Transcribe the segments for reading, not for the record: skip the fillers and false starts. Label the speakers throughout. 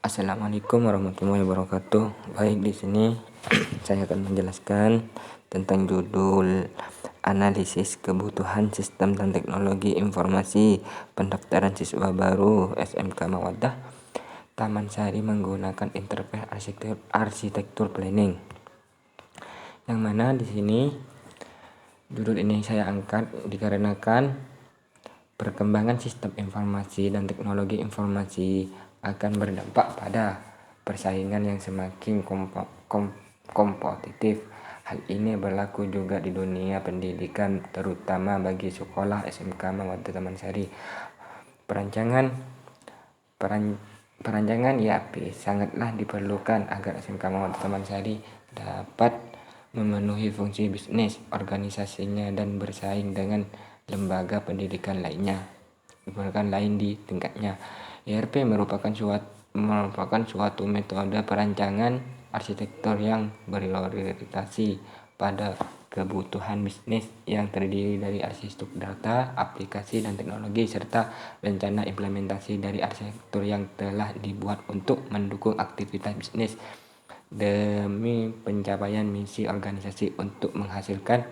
Speaker 1: Assalamualaikum warahmatullahi wabarakatuh. Baik, di sini saya akan menjelaskan tentang judul analisis kebutuhan sistem dan teknologi informasi pendaftaran siswa baru SMK Mawaddah Taman Sari menggunakan interface arsitektur planning. Yang mana di sini judul ini saya angkat dikarenakan perkembangan sistem informasi dan teknologi informasi akan berdampak pada persaingan yang semakin kompetitif. Hal ini berlaku juga di dunia pendidikan, terutama bagi sekolah SMK Mawaddah Taman Sari. Perancangan IAP sangatlah diperlukan agar SMK Mawaddah Taman Sari dapat memenuhi fungsi bisnis organisasinya dan bersaing dengan lembaga pendidikan lain di tingkatnya. IRP merupakan suatu metode perancangan arsitektur yang berorientasi pada kebutuhan bisnis yang terdiri dari arsitektur data, aplikasi dan teknologi serta rencana implementasi dari arsitektur yang telah dibuat untuk mendukung aktivitas bisnis demi pencapaian misi organisasi untuk menghasilkan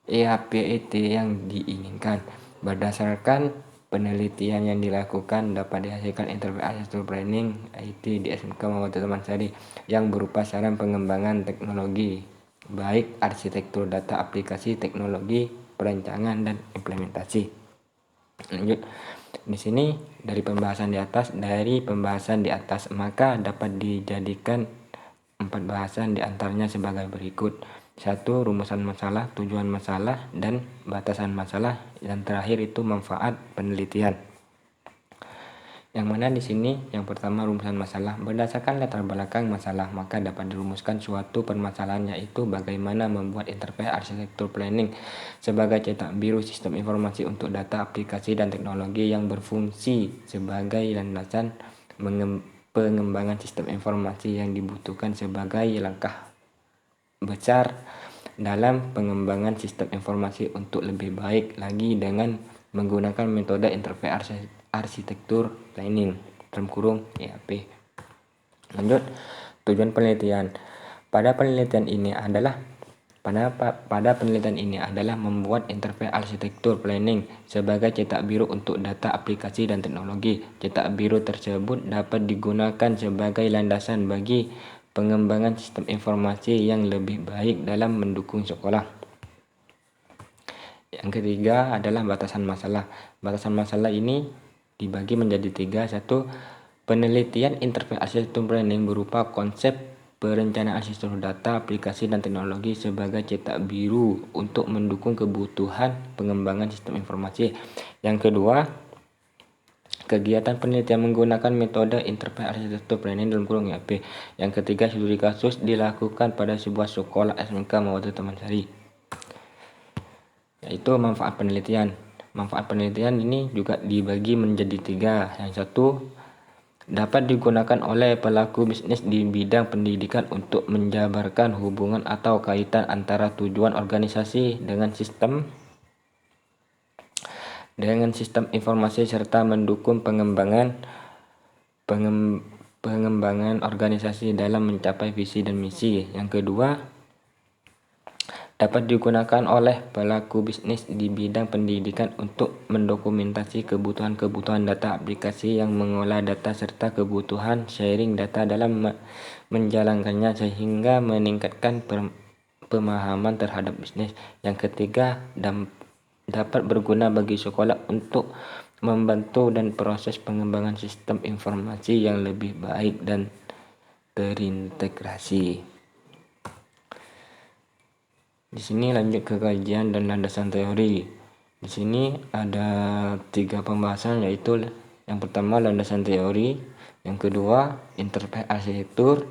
Speaker 1: EAPT yang diinginkan. Berdasarkan penelitian yang dilakukan, dapat dihasilkan interface arsitektur planning IT di SMK Mawaddah Taman Sari yang berupa saran pengembangan teknologi, baik arsitektur data, aplikasi, teknologi, perancangan dan implementasi. Lanjut. Di sini dari pembahasan di atas maka dapat dijadikan 4 bahasan diantaranya sebagai berikut. 1. Rumusan masalah, tujuan masalah, dan batasan masalah. Dan terakhir itu manfaat penelitian. Yang mana di sini yang pertama rumusan masalah. Berdasarkan latar belakang masalah, maka dapat dirumuskan suatu permasalahan, yaitu bagaimana membuat interface arsitektur planning sebagai cetak biru sistem informasi untuk data, aplikasi, dan teknologi yang berfungsi sebagai landasan pengembangan sistem informasi yang dibutuhkan sebagai langkah besar dalam pengembangan sistem informasi untuk lebih baik lagi dengan menggunakan metode interface arsitektur planning (IAP). Lanjut, tujuan penelitian. Pada penelitian ini adalah membuat interface arsitektur planning sebagai cetak biru untuk data, aplikasi, dan teknologi. Cetak biru tersebut dapat digunakan sebagai landasan bagi pengembangan sistem informasi yang lebih baik dalam mendukung sekolah. Yang ketiga adalah batasan masalah. Batasan masalah ini dibagi menjadi 3. 1. Penelitian interface arsitektur planning berupa konsep perencanaan arsitektur data, aplikasi, dan teknologi sebagai cetak biru untuk mendukung kebutuhan pengembangan sistem informasi. Yang kedua, kegiatan penelitian menggunakan metode interface arsitektur planning (IAP). Yang ketiga, studi kasus dilakukan pada sebuah sekolah SMK Mawaddah Taman Sari. Yaitu manfaat penelitian. Manfaat penelitian ini juga dibagi menjadi 3. Yang 1, dapat digunakan oleh pelaku bisnis di bidang pendidikan untuk menjabarkan hubungan atau kaitan antara tujuan organisasi dengan sistem informasi serta mendukung pengembangan organisasi dalam mencapai visi dan misi. Yang kedua, dapat digunakan oleh pelaku bisnis di bidang pendidikan untuk mendokumentasi kebutuhan data, aplikasi yang mengolah data, serta kebutuhan sharing data dalam menjalankannya sehingga meningkatkan pemahaman terhadap bisnis. Yang ketiga, dapat berguna bagi sekolah untuk membantu dan proses pengembangan sistem informasi yang lebih baik dan terintegrasi. Di sini lanjut ke kajian dan landasan teori. Di sini ada 3 pembahasan, yaitu yang pertama landasan teori, yang kedua interface arsitektur,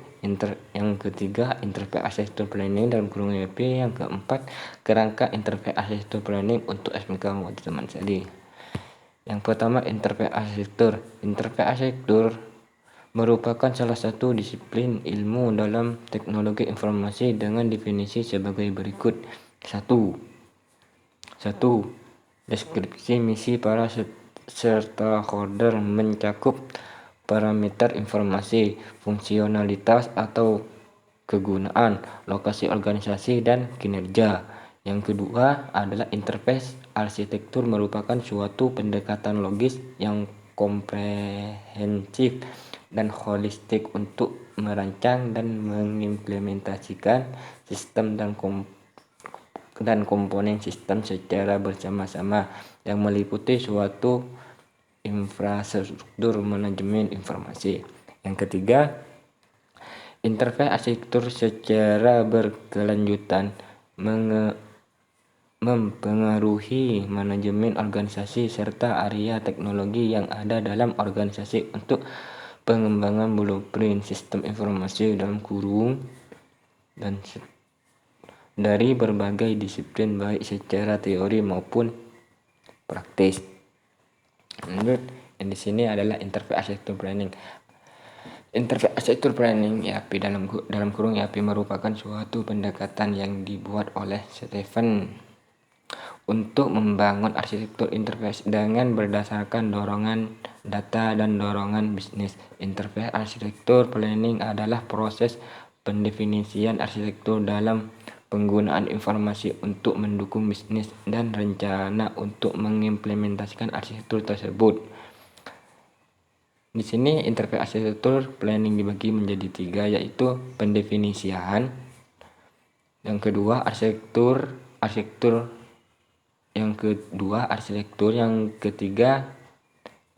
Speaker 1: yang ketiga interface arsitektur planning (IAP), yang keempat kerangka interface arsitektur planning untuk SMK Mawaddah Taman Sari. Yang pertama, interface arsitektur. Interface arsitektur merupakan salah satu disiplin ilmu dalam teknologi informasi dengan definisi sebagai berikut. 1. Deskripsi misi para stakeholder mencakup parameter informasi, fungsionalitas atau kegunaan, lokasi organisasi, dan kinerja. Yang kedua adalah interface. Arsitektur merupakan suatu pendekatan logis yang komprehensif dan holistik untuk merancang dan mengimplementasikan sistem dan komponen sistem secara bersama-sama yang meliputi suatu infrastruktur manajemen informasi. Yang ketiga, interface arsitektur secara berkelanjutan mempengaruhi manajemen organisasi serta area teknologi yang ada dalam organisasi untuk pengembangan blueprint sistem informasi dalam kurung dan dari berbagai disiplin baik secara teori maupun praktis. Lanjut, yang di sini adalah interface arsitektur planning. Interface arsitektur planning (IAP) dalam kurung IAP merupakan suatu pendekatan yang dibuat oleh Stephen untuk membangun arsitektur interface dengan berdasarkan dorongan data dan dorongan bisnis. Interface arsitektur planning adalah proses pendefinisian arsitektur dalam penggunaan informasi untuk mendukung bisnis dan rencana untuk mengimplementasikan arsitektur tersebut. Di sini interface arsitektur planning dibagi menjadi 3, yaitu pendefinisian, yang kedua arsitektur, yang kedua arsitektur, yang ketiga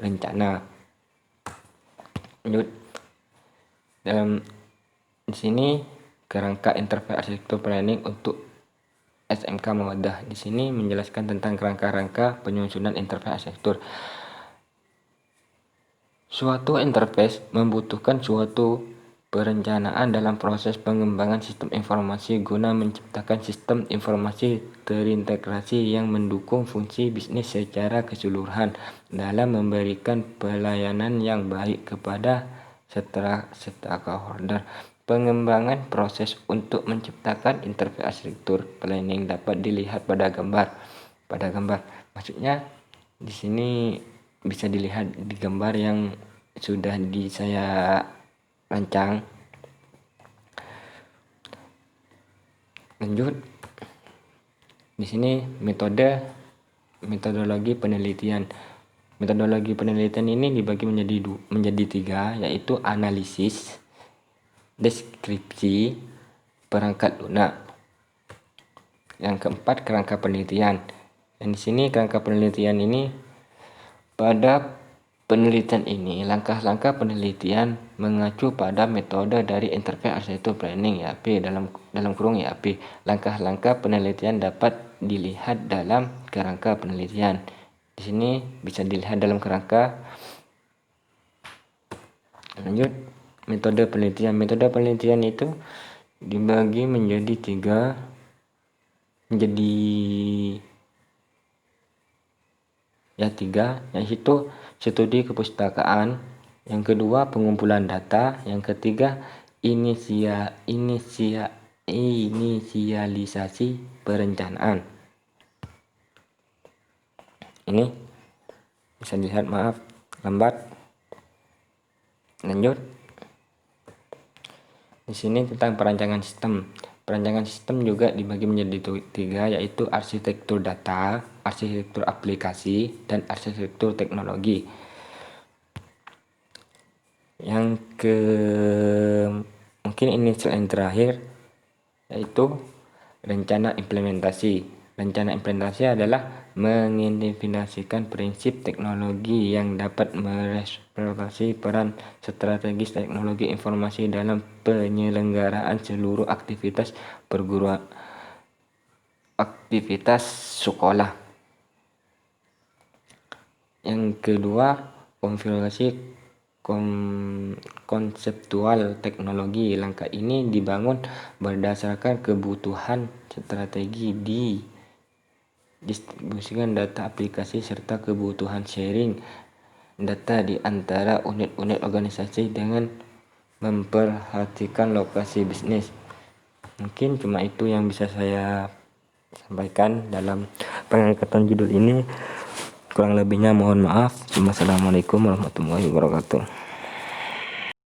Speaker 1: rencana. Lanjut, dalam di sini kerangka interface arsitektur planning untuk SMK Mawaddah. Di sini menjelaskan tentang kerangka penyusunan interface arsitektur. Suatu interface membutuhkan suatu perencanaan dalam proses pengembangan sistem informasi guna menciptakan sistem informasi terintegrasi yang mendukung fungsi bisnis secara keseluruhan dalam memberikan pelayanan yang baik kepada stakeholder. Pengembangan proses untuk menciptakan interface arsitektur planning dapat dilihat pada gambar. Maksudnya di sini bisa dilihat di gambar yang sudah saya rancang. Lanjut, di sini metodologi penelitian. Metodologi penelitian ini dibagi menjadi 3, yaitu analisis, deskripsi, perangkat lunak. Yang keempat, kerangka penelitian. Dan di sini kerangka penelitian ini, pada penelitian ini langkah-langkah penelitian mengacu pada metode dari interface arsitektur planning (IAP) dalam kurung IAP. Langkah-langkah penelitian dapat dilihat dalam kerangka penelitian. Di sini bisa dilihat dalam kerangka. Lanjut, metode penelitian. Metode penelitian itu dibagi menjadi 3, yaitu studi kepustakaan, yang kedua pengumpulan data, yang ketiga inisialisasi perencanaan. Ini bisa dilihat, lambat. Lanjut, di sini tentang perancangan sistem. Perancangan sistem juga dibagi menjadi 3, yaitu arsitektur data, arsitektur aplikasi, dan arsitektur teknologi. Mungkin ini yang terakhir, yaitu rencana implementasi. Rencana implementasi adalah mengidentifikasikan prinsip teknologi yang dapat merepresentasi peran strategis teknologi informasi dalam penyelenggaraan seluruh aktivitas perguruan, aktivitas sekolah. Yang kedua, konfigurasi konseptual teknologi. Langkah ini dibangun berdasarkan kebutuhan strategi distribusikan data aplikasi serta kebutuhan sharing data di antara unit-unit organisasi dengan memperhatikan lokasi bisnis. Mungkin cuma itu yang bisa saya sampaikan dalam pengangkatan judul ini. Kurang lebihnya mohon maaf. Wassalamualaikum warahmatullahi wabarakatuh.